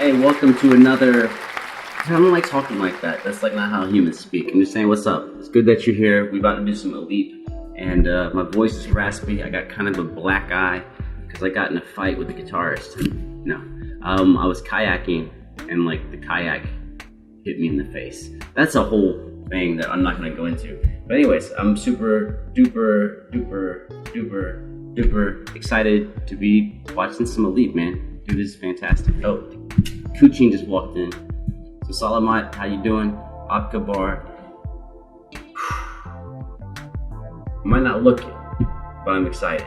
Hey, welcome to another... I don't like talking like that. That's like not how humans speak. I'm just saying, what's up? It's good that you're here. We're about to do some Alip. And my voice is raspy. I got kind of a black eye because I got in a fight with the guitarist. No. I was kayaking and like the kayak hit me in the face. That's a whole thing that I'm not going to go into. But anyways, I'm super duper excited to be watching some Alip, man. Dude, this is fantastic. Oh, Kuchin just walked in. So Salamat, how you doing? Akbar. I might not look it, but I'm excited.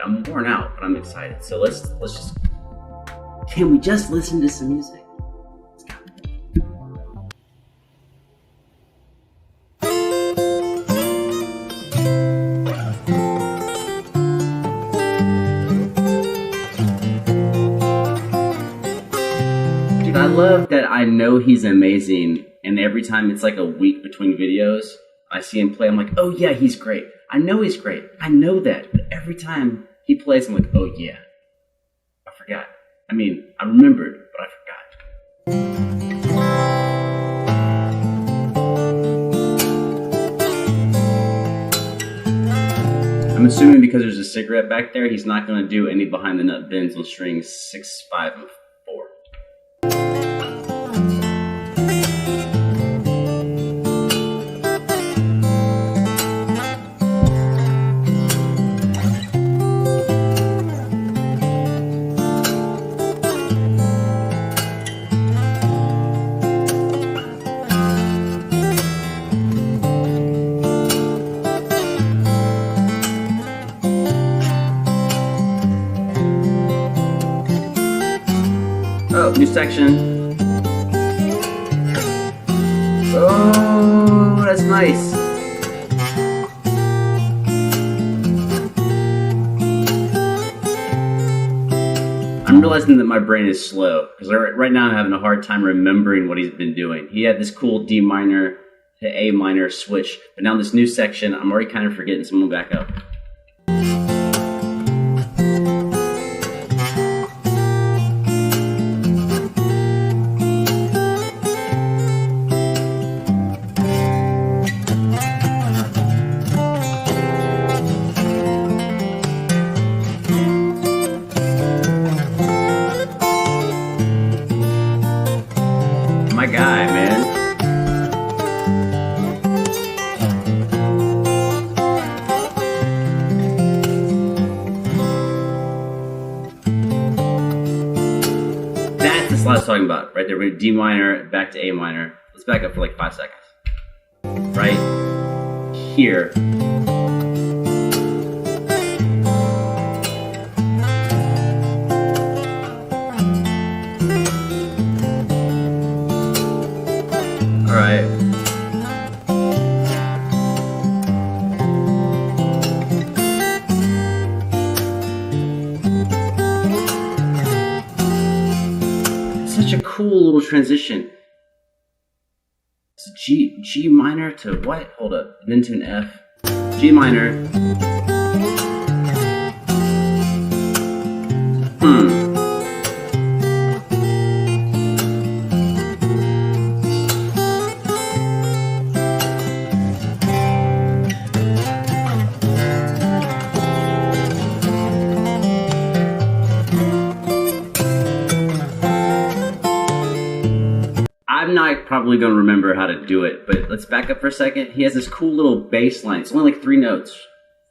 I'm worn out, but I'm excited. So let's just, can we just listen to some music? Let's go. Dude, I love that I know he's amazing, and every time it's like a week between videos, I see him play, I'm like, oh yeah, he's great. I know he's great. I know that. But every time he plays, I'm like, oh yeah. I forgot. I mean, I remembered, but I forgot. I'm assuming because there's a cigarette back there, he's not going to do any behind the nut bends on strings 6, 5, and 4. Oh, new section. Oh, that's nice. I'm realizing that my brain is slow because right now I'm having a hard time remembering what he's been doing. He had this cool D minor to A minor switch, but now this new section, I'm already kind of forgetting, so I'm gonna back up. My guy, man. That's the slide I was talking about, right there. We're D minor, back to A minor. Let's back up for like 5 seconds. Right here. Alright. Such a cool little transition. It's G minor to what? Hold up. Then to an F. G minor. I'm not probably going to remember how to do it, but let's back up for a second. He has this cool little bass line. It's only like 3 notes,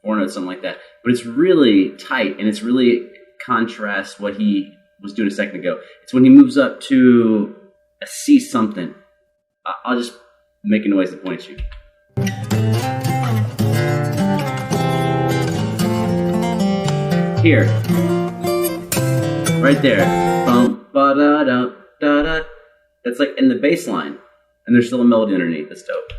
4 notes, something like that. But it's really tight, and it's really contrasts what he was doing a second ago. It's when he moves up to a C something. I'll just make a noise to point you. Here. Right there. Bum, ba-da-da, da-da. That's like in the bass line, and there's still a melody underneath. That's dope.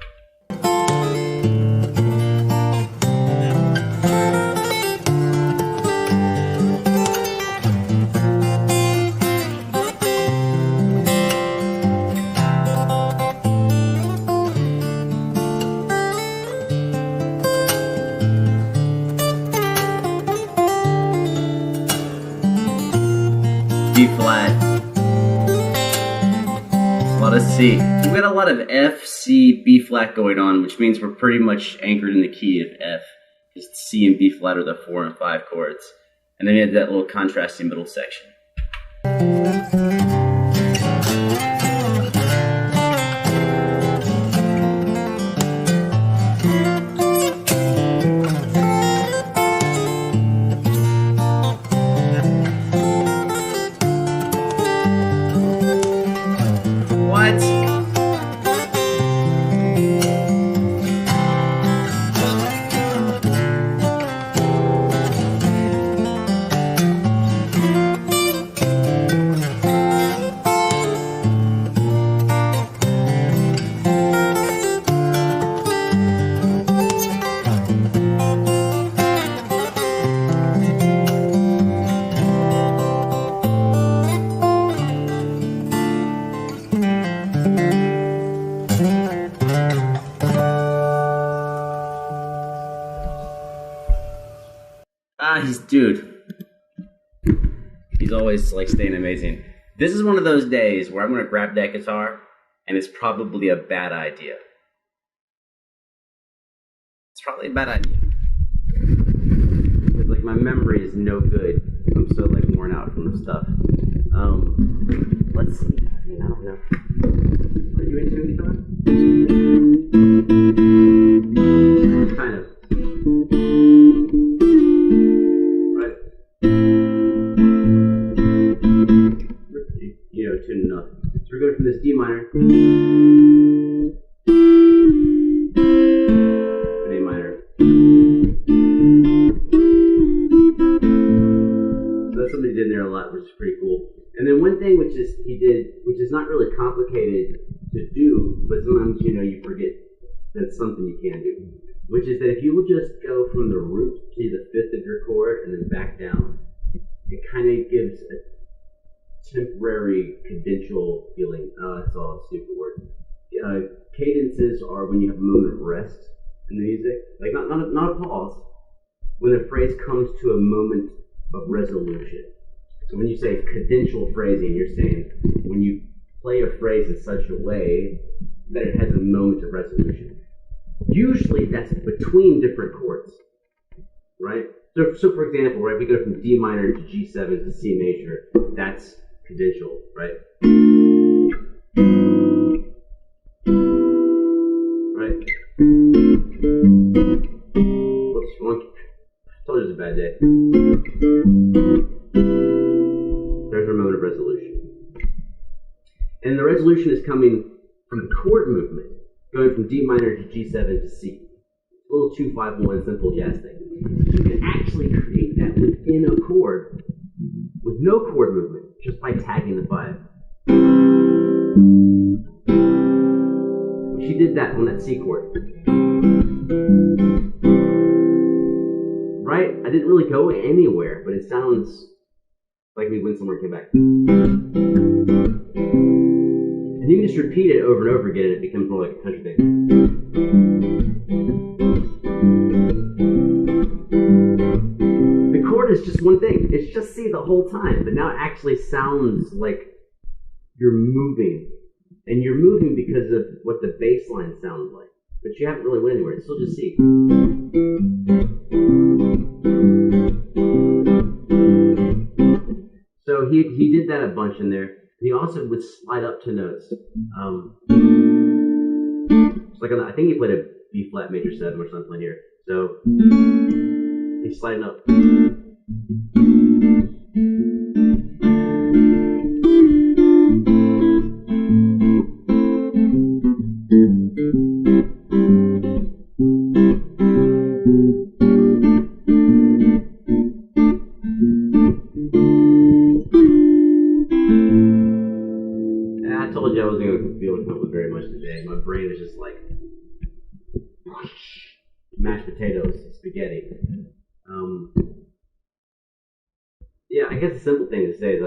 D flat. lot of C. We've got a lot of F, C, B flat going on, which means we're pretty much anchored in the key of F. Because C and B flat are the 4 and 5 chords. And then you have that little contrasting middle section. He's always like staying amazing. This is one of those days where I'm going to grab that guitar and it's probably a bad idea. It's probably a bad idea. Because like my memory is no good. I'm so like worn out from the stuff. Let's see. I don't know. Are you into guitar? Kind of. Tuned enough. So we're going from this D minor to an A minor. So that's something he did there a lot, which is pretty cool. And then one thing which he did, which is not really complicated to do, but sometimes you forget that's something you can do, which is that if you will just go from the root to the 5th of your chord and then back down, it kind of gives a temporary cadential feeling. That's all a stupid word. Cadences are when you have a moment of rest in the music, like not a pause. When a phrase comes to a moment of resolution. So when you say cadential phrasing, you're saying when you play a phrase in such a way that it has a moment of resolution. Usually that's between different chords, right? So for example, right, we go from D minor to G7 to C major. That's cadential, right? Right? Whoops, I told you it was a bad day. There's our moment of resolution. And the resolution is coming from the chord movement, going from D minor to G7 to C. A little 2-5-1 simple jazz thing. You can actually create that within a chord with no chord movement, just by tagging the 5. She did that on that C chord. Right? I didn't really go anywhere, but it sounds like we went somewhere and came back. And you can just repeat it over and over again and it becomes more like a country thing. The chord is just one thing. It's just C the whole time, but now it actually sounds like you're moving. And you're moving because of what the bass line sounds like. But you haven't really went anywhere. It's still just C. So he did that a bunch in there. He also would slide up to notes. It's like I think he played a B flat major 7 or something here. So he's sliding up. I told you I wasn't going to be able to come up with very much today. My brain is just like mashed potatoes, spaghetti. Yeah, I guess the simple thing to say is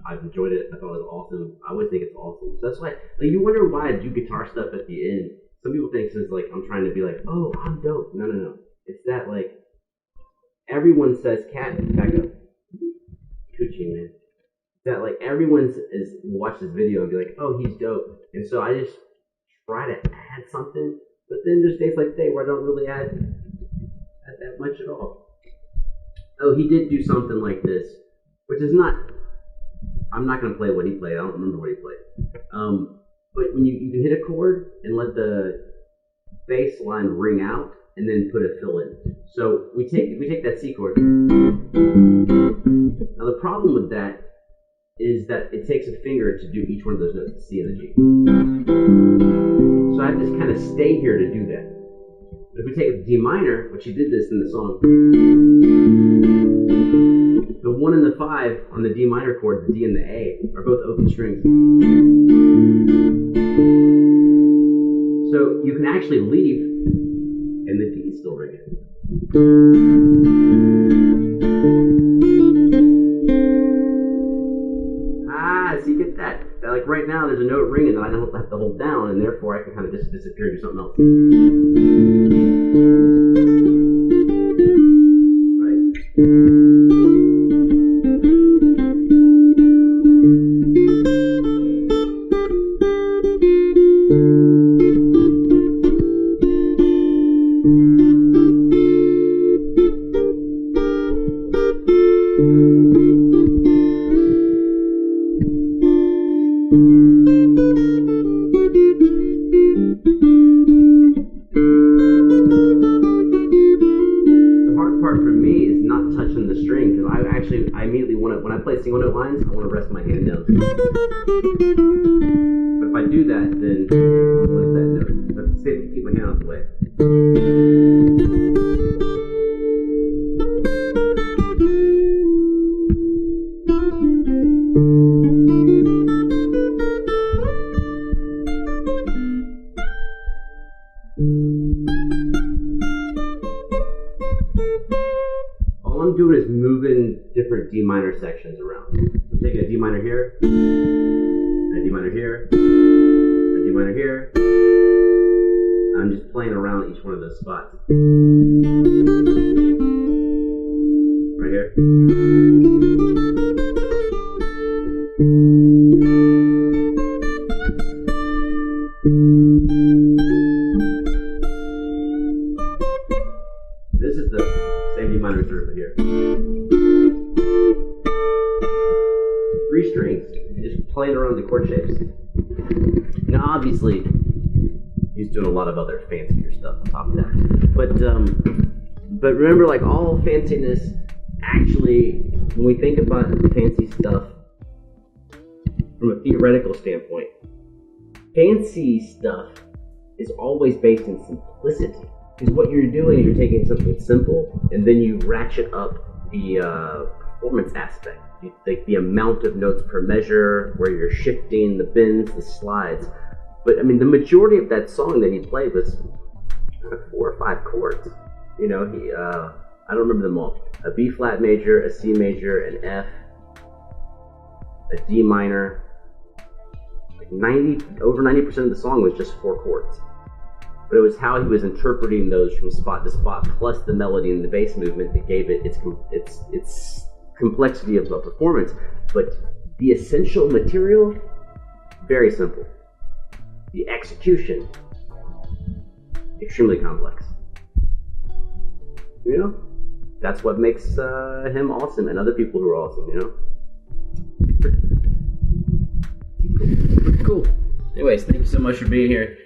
I've enjoyed it. I thought it was awesome. I always think it's awesome. So that's why, like, you wonder why I do guitar stuff at the end. Some people think it's like I'm trying to be like, oh, I'm dope. No. It's that, like, everyone says cat, back up. Coochie, man. that like everyone is watch this video and be like, oh, he's dope. And so I just try to add something, but then there's days like today where I don't really add that much at all. Oh, he did do something like this, which is not, I'm not going to play what he played. I don't remember what he played. But when you can hit a chord and let the bass line ring out and then put a fill in. So if we take that C chord. Now the problem with that is that it takes a finger to do each one of those notes, the C and the G. So I have to kind of stay here to do that. But if we take a D minor, which he did this in the song, the 1 and the 5 on the D minor chord, the D and the A, are both open strings. So you can actually leave and the D is still ringing. So you get that. Like right now, there's a note ringing that I don't have to hold down, and therefore I can kind of just disappear and do something else. I immediately want to, when I play single note lines, I want to rest my hand down. But if I do that, then I'll lose that note. But it's safe to keep my hand out of the way. All I'm doing is moving different D minor sections around. I'm taking a D minor here, and a D minor here, and a D minor here. I'm just playing around each one of those spots. Right here. This is the same D minor third here. 3 strings, just playing around the chord shapes. Now, obviously, he's doing a lot of other fancier stuff on top of that. But remember, like all fanciness, actually, when we think about fancy stuff from a theoretical standpoint, fancy stuff is always based in simplicity. Because what you're doing is you're taking something simple and then you ratchet up the performance aspect. You take the amount of notes per measure, where you're shifting the bends, the slides. But I mean, the majority of that song that he played was 4 or 5 chords. You know, he I don't remember them all. A B flat major, a C major, an F, a D minor. Like over 90% of the song was just 4 chords. But it was how he was interpreting those from spot to spot, plus the melody and the bass movement that gave it its complexity of a performance. But the essential material, very simple. The execution, extremely complex. You know, that's what makes him awesome, and other people who are awesome. You know. Cool. Anyways, thank you so much for being here.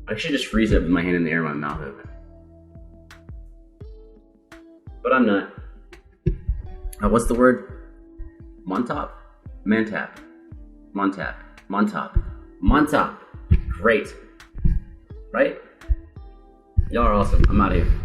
I should just freeze it with my hand in the air and my mouth open. But I'm not. What's the word? Montop? Mantap. Montap. Montop. Montop. Great. Right? Y'all are awesome. I'm out of here.